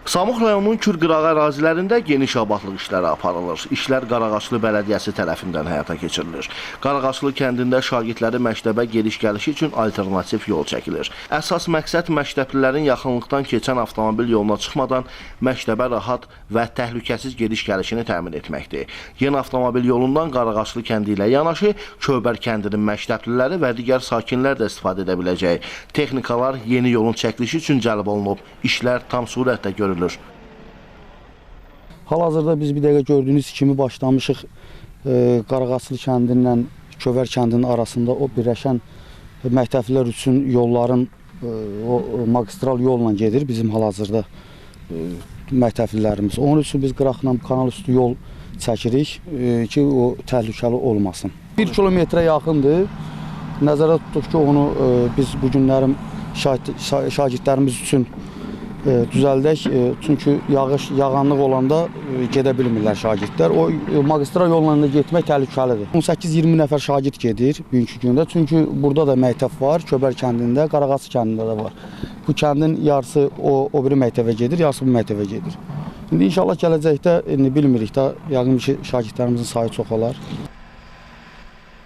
Samux rayonunun Kür-Qırağı ərazilərində geniş abadlıq işləri aparılır. İşlər Qarağaçlı Bələdiyyəsi tərəfindən həyata keçirilir. Qarağaçlı kəndində şagirdləri məktəbə gediş-gəlişi üçün alternativ yol çəkilir. Əsas məqsəd məktəblilərin yaxınlıqdan keçən avtomobil yoluna çıxmadan məktəbə rahat və təhlükəsiz gediş-gəlişini təmin etməkdir. Yeni avtomobil yolundan Qarağaçlı kəndi ilə yanaşı Kövbər kəndinin məktəbliləri və digər sakinlər də istifadə edə biləcək. Texnikalar yeni yolun çəkilişi üçün cəlb olunub. İşlər tam surətlə görülür. Hal-hazırda biz bir dəqiqə gördüyünüz kimi başlamışıq Qarağaçlı kəndindən Kövbər kəndinin arasında o birləşən məktəblilər üçün yolların o magistral yolla gedir bizim hal-hazırda məktəblilərimiz. Onun üçün biz qıraqla kanal üstü yol çəkirik ki, o təhlükəli olmasın. 1 kilometrə yaxındır. Nəzərdə tutduq ki, onu biz bu günlərim şagirdlərimiz üçün düzəldək, çünki yağış, yağanlıq olanda gedə bilmirlər şagirdlər. O magistral yolla getmək təhlükəlidir. 18-20 nəfər şagird gedir bugünkü gündə, çünki burada da məktəb var, Kövbər kəndində, Qarağaçlı kəndində də var. Bu kəndin yarısı o biri məktəbə gedir, yarısı bu məktəbə gedir. İndi inşallah gələcəkdə bilmirik də, yəqin ki, şagirdlərimizin sayı çox olar.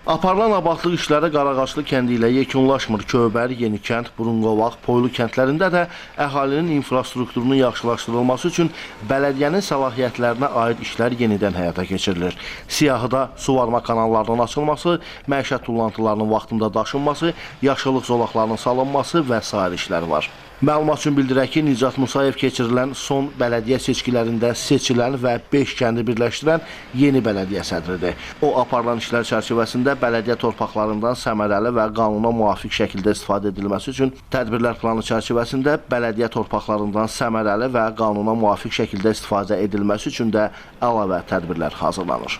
Aparılan abadlıq işləri Qarağaçlı kəndi ilə yekunlaşmır. Kövbər, Yenikənd, Burunqovaq, Poylu kəndlərində də əhalinin infrastrukturunun yaxşılaşdırılması üçün bələdiyyənin səlahiyyətlərinə aid işlər yenidən həyata keçirilir. Siyahıda suvarma kanallarının açılması, məişət tullantılarının vaxtında daşınması, yaşıllıq zolaqlarının salınması və sair işlər var. Məlumat üçün bildirək ki, Nicat Musayev keçirilən son bələdiyyə seçkilərində seçilən və 5 kəndi birləşdirən yeni bələdiyyə sədridir. O, aparılan işlər çərçivəsində bələdiyyə torpaqlarından səmərəli və qanuna müvafiq şəkildə istifadə edilməsi üçün tədbirlər planı çərçivəsində bələdiyyə torpaqlarından səmərəli və qanuna müvafiq şəkildə istifadə edilməsi üçün də əlavə tədbirlər hazırlanır.